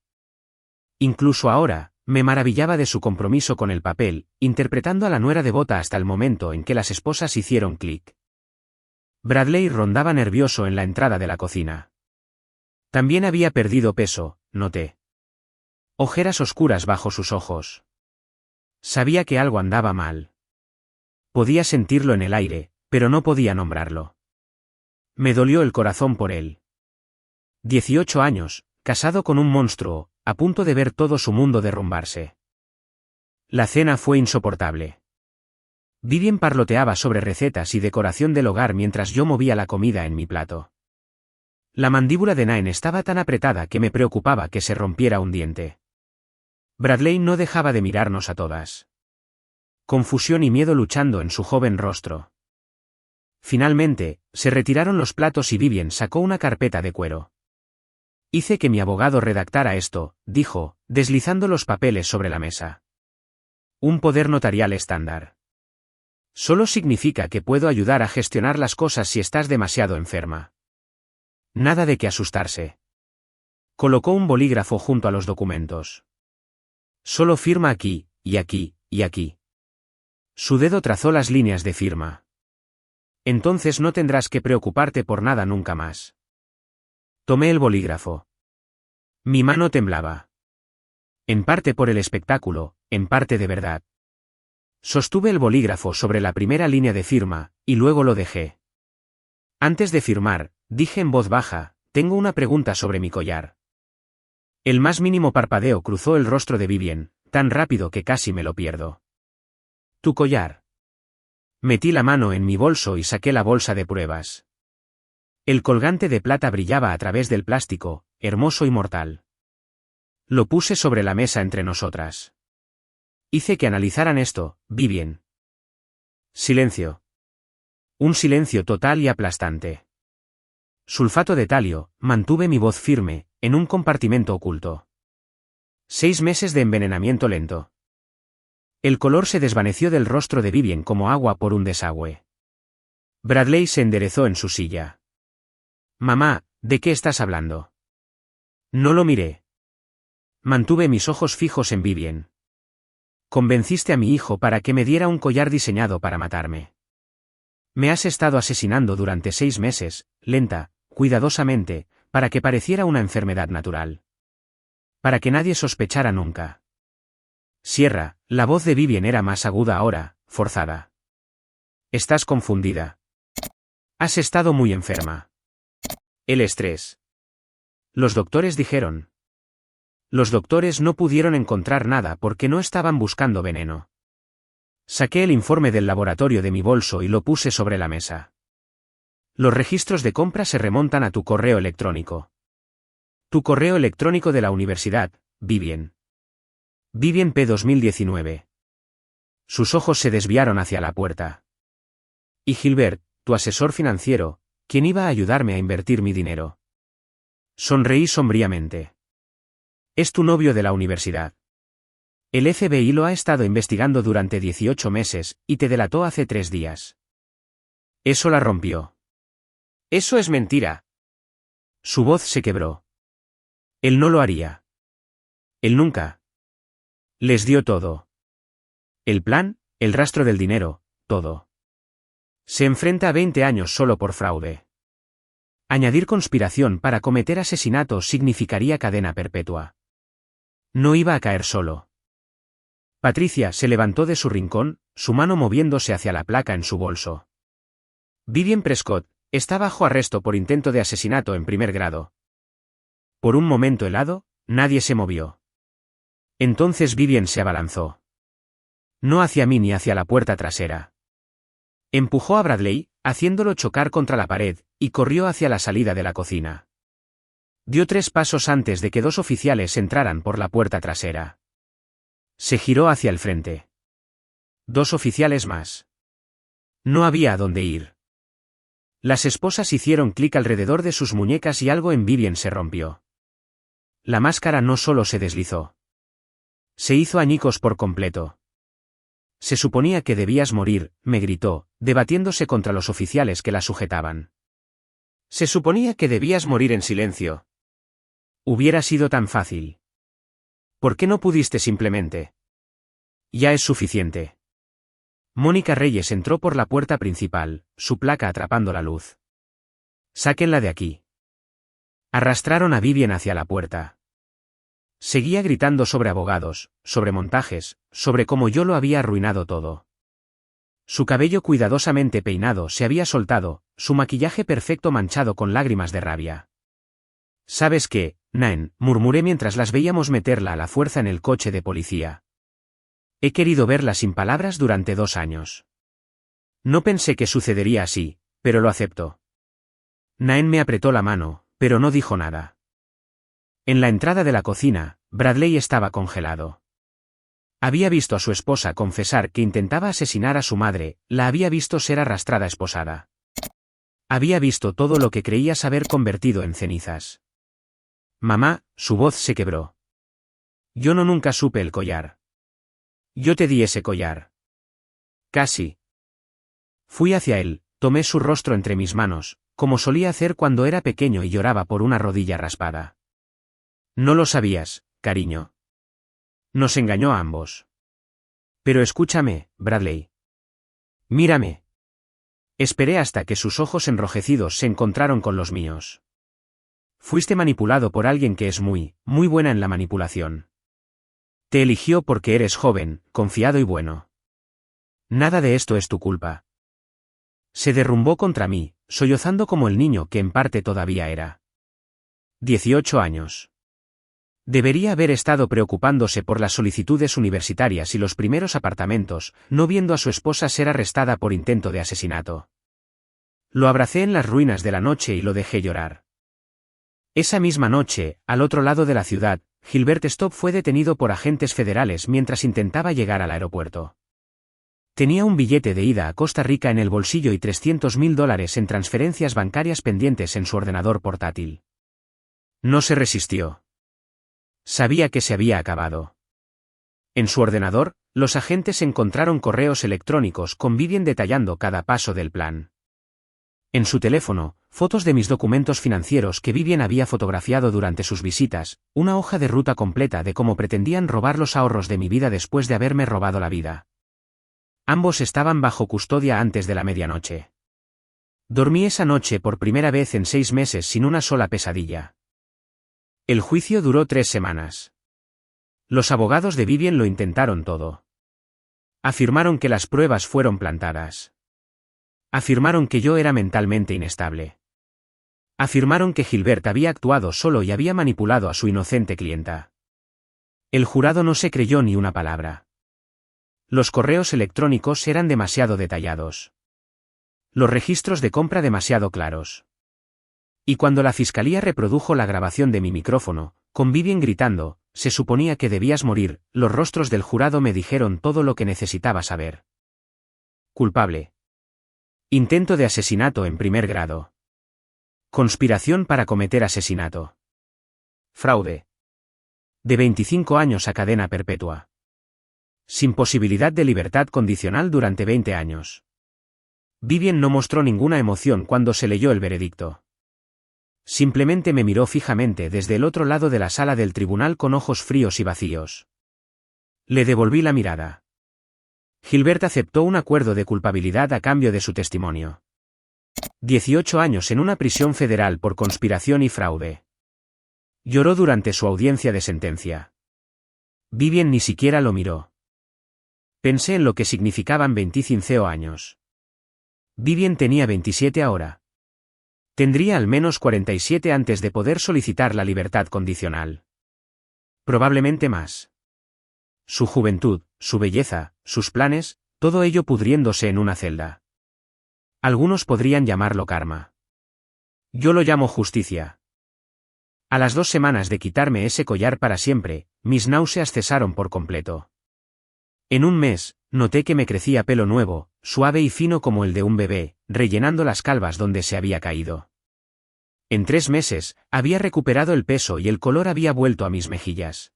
Incluso ahora, me maravillaba de su compromiso con el papel, interpretando a la nuera devota hasta el momento en que las esposas hicieron clic. Bradley rondaba nervioso en la entrada de la cocina. También había perdido peso, noté. Ojeras oscuras bajo sus ojos. Sabía que algo andaba mal. Podía sentirlo en el aire, pero no podía nombrarlo. Me dolió el corazón por él. 18 años, casado con un monstruo, a punto de ver todo su mundo derrumbarse. La cena fue insoportable. Vivien parloteaba sobre recetas y decoración del hogar mientras yo movía la comida en mi plato. La mandíbula de Naen estaba tan apretada que me preocupaba que se rompiera un diente. Bradley no dejaba de mirarnos a todas. Confusión y miedo luchando en su joven rostro. Finalmente, se retiraron los platos y Vivien sacó una carpeta de cuero. Hice que mi abogado redactara esto, dijo, deslizando los papeles sobre la mesa. Un poder notarial estándar. Solo significa que puedo ayudar a gestionar las cosas si estás demasiado enferma. Nada de que asustarse. Colocó un bolígrafo junto a los documentos. Solo firma aquí, y aquí, y aquí. Su dedo trazó las líneas de firma. Entonces no tendrás que preocuparte por nada nunca más. Tomé el bolígrafo. Mi mano temblaba. En parte por el espectáculo, en parte de verdad. Sostuve el bolígrafo sobre la primera línea de firma, y luego lo dejé. Antes de firmar, dije en voz baja, tengo una pregunta sobre mi collar. El más mínimo parpadeo cruzó el rostro de Vivien, tan rápido que casi me lo pierdo. ¿Tu collar? Metí la mano en mi bolso y saqué la bolsa de pruebas. El colgante de plata brillaba a través del plástico, hermoso y mortal. Lo puse sobre la mesa entre nosotras. Hice que analizaran esto, Vivien. Silencio. Un silencio total y aplastante. Sulfato de talio, mantuve mi voz firme, en un compartimento oculto. 6 meses de envenenamiento lento. El color se desvaneció del rostro de Vivien como agua por un desagüe. Bradley se enderezó en su silla. Mamá, ¿de qué estás hablando? No lo miré. Mantuve mis ojos fijos en Vivien. Convenciste a mi hijo para que me diera un collar diseñado para matarme. Me has estado asesinando durante 6 meses, lenta, cuidadosamente, para que pareciera una enfermedad natural. Para que nadie sospechara nunca. Sierra, la voz de Vivien era más aguda ahora, forzada. Estás confundida. Has estado muy enferma. El estrés. Los doctores dijeron. Los doctores no pudieron encontrar nada porque no estaban buscando veneno. Saqué el informe del laboratorio de mi bolso y lo puse sobre la mesa. Los registros de compra se remontan a tu correo electrónico. Tu correo electrónico de la universidad, Vivien. Vivien P. 2019. Sus ojos se desviaron hacia la puerta. Y Gilbert, tu asesor financiero, quien iba a ayudarme a invertir mi dinero. Sonreí sombríamente. Es tu novio de la universidad. El FBI lo ha estado investigando durante 18 meses, y te delató hace 3 días. Eso la rompió. Eso es mentira. Su voz se quebró. Él no lo haría. Él nunca. Les dio todo. El plan, el rastro del dinero, todo. Se enfrenta a 20 años solo por fraude. Añadir conspiración para cometer asesinato significaría cadena perpetua. No iba a caer solo. Patricia se levantó de su rincón, su mano moviéndose hacia la placa en su bolso. Vivien Prescott está bajo arresto por intento de asesinato en primer grado. Por un momento helado, nadie se movió. Entonces Vivien se abalanzó. No hacia mí ni hacia la puerta trasera. Empujó a Bradley, haciéndolo chocar contra la pared, y corrió hacia la salida de la cocina. Dio 3 pasos antes de que 2 oficiales entraran por la puerta trasera. Se giró hacia el frente. 2 oficiales más. No había a dónde ir. Las esposas hicieron clic alrededor de sus muñecas y algo en Vivien se rompió. La máscara no solo se deslizó. Se hizo añicos por completo. Se suponía que debías morir, me gritó, debatiéndose contra los oficiales que la sujetaban. Se suponía que debías morir en silencio. Hubiera sido tan fácil. ¿Por qué no pudiste simplemente? Ya es suficiente. Mónica Reyes entró por la puerta principal, su placa atrapando la luz. Sáquenla de aquí. Arrastraron a Vivien hacia la puerta. Seguía gritando sobre abogados, sobre montajes, sobre cómo yo lo había arruinado todo. Su cabello cuidadosamente peinado se había soltado, su maquillaje perfecto manchado con lágrimas de rabia. ¿Sabes qué, Naen?, murmuré mientras las veíamos meterla a la fuerza en el coche de policía. He querido verla sin palabras durante 2 años. No pensé que sucedería así, pero lo acepto. Naen me apretó la mano, pero no dijo nada. En la entrada de la cocina, Bradley estaba congelado. Había visto a su esposa confesar que intentaba asesinar a su madre, la había visto ser arrastrada esposada. Había visto todo lo que creía saber convertido en cenizas. Mamá, su voz se quebró. Yo nunca supe el collar. Yo te di ese collar. Casi. Fui hacia él, tomé su rostro entre mis manos, como solía hacer cuando era pequeño y lloraba por una rodilla raspada. No lo sabías, cariño. Nos engañó a ambos. Pero escúchame, Bradley. Mírame. Esperé hasta que sus ojos enrojecidos se encontraron con los míos. Fuiste manipulado por alguien que es muy buena en la manipulación. Te eligió porque eres joven, confiado y bueno. Nada de esto es tu culpa. Se derrumbó contra mí, sollozando como el niño que en parte todavía era. 18 años. Debería haber estado preocupándose por las solicitudes universitarias y los primeros apartamentos, no viendo a su esposa ser arrestada por intento de asesinato. Lo abracé en las ruinas de la noche y lo dejé llorar. Esa misma noche, al otro lado de la ciudad, Gilbert Stopp fue detenido por agentes federales mientras intentaba llegar al aeropuerto. Tenía un billete de ida a Costa Rica en el bolsillo y $300.000 en transferencias bancarias pendientes en su ordenador portátil. No se resistió. Sabía que se había acabado. En su ordenador, los agentes encontraron correos electrónicos con Vivien detallando cada paso del plan. En su teléfono, fotos de mis documentos financieros que Vivien había fotografiado durante sus visitas, una hoja de ruta completa de cómo pretendían robar los ahorros de mi vida después de haberme robado la vida. Ambos estaban bajo custodia antes de la medianoche. Dormí esa noche por primera vez en 6 meses sin una sola pesadilla. El juicio duró 3 semanas. Los abogados de Vivien lo intentaron todo. Afirmaron que las pruebas fueron plantadas. Afirmaron que yo era mentalmente inestable. Afirmaron que Gilbert había actuado solo y había manipulado a su inocente clienta. El jurado no se creyó ni una palabra. Los correos electrónicos eran demasiado detallados. Los registros de compra demasiado claros. Y cuando la fiscalía reprodujo la grabación de mi micrófono, con Vivien gritando, se suponía que debías morir, los rostros del jurado me dijeron todo lo que necesitaba saber. Culpable. Intento de asesinato en primer grado. Conspiración para cometer asesinato. Fraude. De 25 años a cadena perpetua. Sin posibilidad de libertad condicional durante 20 años. Vivien no mostró ninguna emoción cuando se leyó el veredicto. Simplemente me miró fijamente desde el otro lado de la sala del tribunal con ojos fríos y vacíos. Le devolví la mirada. Gilbert aceptó un acuerdo de culpabilidad a cambio de su testimonio. 18 años en una prisión federal por conspiración y fraude. Lloró durante su audiencia de sentencia. Vivien ni siquiera lo miró. Pensé en lo que significaban 25 años. Vivien tenía 27 ahora. Tendría al menos 47 antes de poder solicitar la libertad condicional. Probablemente más. Su juventud, su belleza, sus planes, todo ello pudriéndose en una celda. Algunos podrían llamarlo karma. Yo lo llamo justicia. A las 2 semanas de quitarme ese collar para siempre, mis náuseas cesaron por completo. En un mes, noté que me crecía pelo nuevo, suave y fino como el de un bebé, rellenando las calvas donde se había caído. En 3 meses, había recuperado el peso y el color había vuelto a mis mejillas.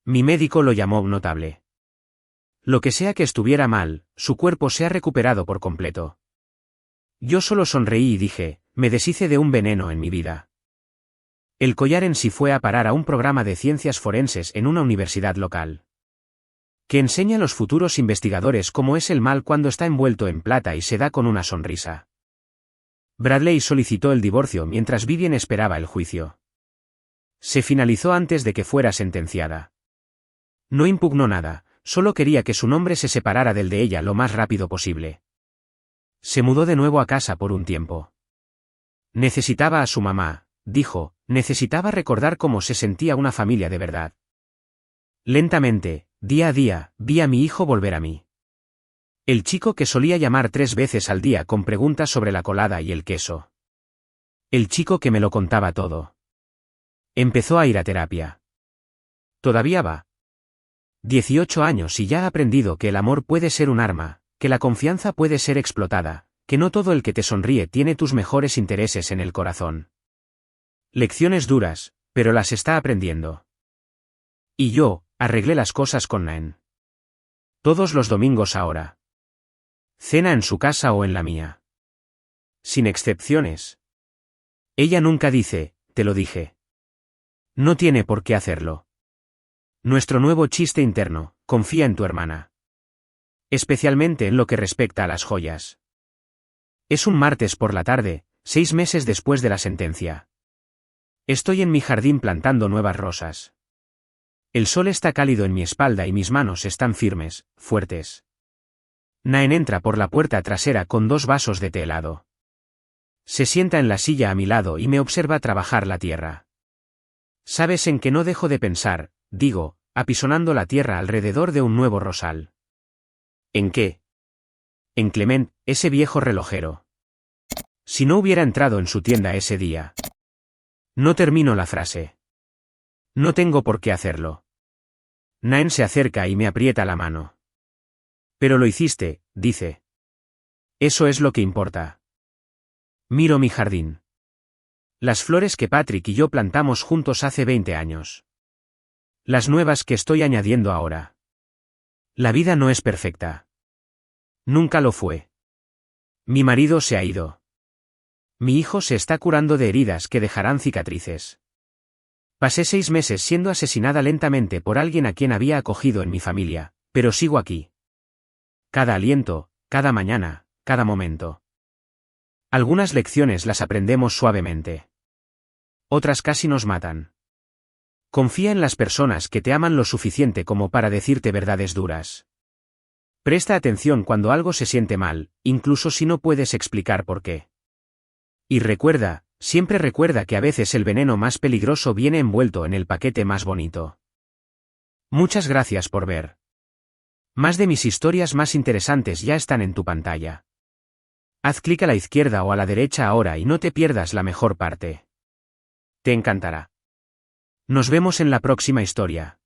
Mi médico lo llamó notable. Lo que sea que estuviera mal, su cuerpo se ha recuperado por completo. Yo solo sonreí y dije, me deshice de un veneno en mi vida. El collar en sí fue a parar a un programa de ciencias forenses en una universidad local, que enseña a los futuros investigadores cómo es el mal cuando está envuelto en plata y se da con una sonrisa. Bradley solicitó el divorcio mientras Vivian esperaba el juicio. Se finalizó antes de que fuera sentenciada. No impugnó nada, solo quería que su nombre se separara del de ella lo más rápido posible. Se mudó de nuevo a casa por un tiempo. Necesitaba a su mamá, dijo, necesitaba recordar cómo se sentía una familia de verdad. Lentamente, día a día, vi a mi hijo volver a mí. El chico que solía llamar 3 veces al día con preguntas sobre la colada y el queso. El chico que me lo contaba todo. Empezó a ir a terapia. Todavía va. 18 años y ya ha aprendido que el amor puede ser un arma, que la confianza puede ser explotada, que no todo el que te sonríe tiene tus mejores intereses en el corazón. Lecciones duras, pero las está aprendiendo. Y yo, arreglé las cosas con Naen. Todos los domingos ahora. Cena en su casa o en la mía. Sin excepciones. Ella nunca dice, te lo dije. No tiene por qué hacerlo. Nuestro nuevo chiste interno, confía en tu hermana. Especialmente en lo que respecta a las joyas. Es un martes por la tarde, 6 meses después de la sentencia. Estoy en mi jardín plantando nuevas rosas. El sol está cálido en mi espalda y mis manos están firmes, fuertes. Naen entra por la puerta trasera con 2 vasos de té helado. Se sienta en la silla a mi lado y me observa trabajar la tierra. ¿Sabes en qué no dejo de pensar? Digo, apisonando la tierra alrededor de un nuevo rosal. ¿En qué? En Clement, ese viejo relojero. Si no hubiera entrado en su tienda ese día. No termino la frase. No tengo por qué hacerlo. Naen se acerca y me aprieta la mano. Pero lo hiciste, dice. Eso es lo que importa. Miro mi jardín. Las flores que Patrick y yo plantamos juntos hace 20 años. Las nuevas que estoy añadiendo ahora. La vida no es perfecta. Nunca lo fue. Mi marido se ha ido. Mi hijo se está curando de heridas que dejarán cicatrices. Pasé 6 meses siendo asesinada lentamente por alguien a quien había acogido en mi familia, pero sigo aquí. Cada aliento, cada mañana, cada momento. Algunas lecciones las aprendemos suavemente. Otras casi nos matan. Confía en las personas que te aman lo suficiente como para decirte verdades duras. Presta atención cuando algo se siente mal, incluso si no puedes explicar por qué. Y recuerda, siempre recuerda que a veces el veneno más peligroso viene envuelto en el paquete más bonito. Muchas gracias por ver. Más de mis historias más interesantes ya están en tu pantalla. Haz clic a la izquierda o a la derecha ahora y no te pierdas la mejor parte. Te encantará. Nos vemos en la próxima historia.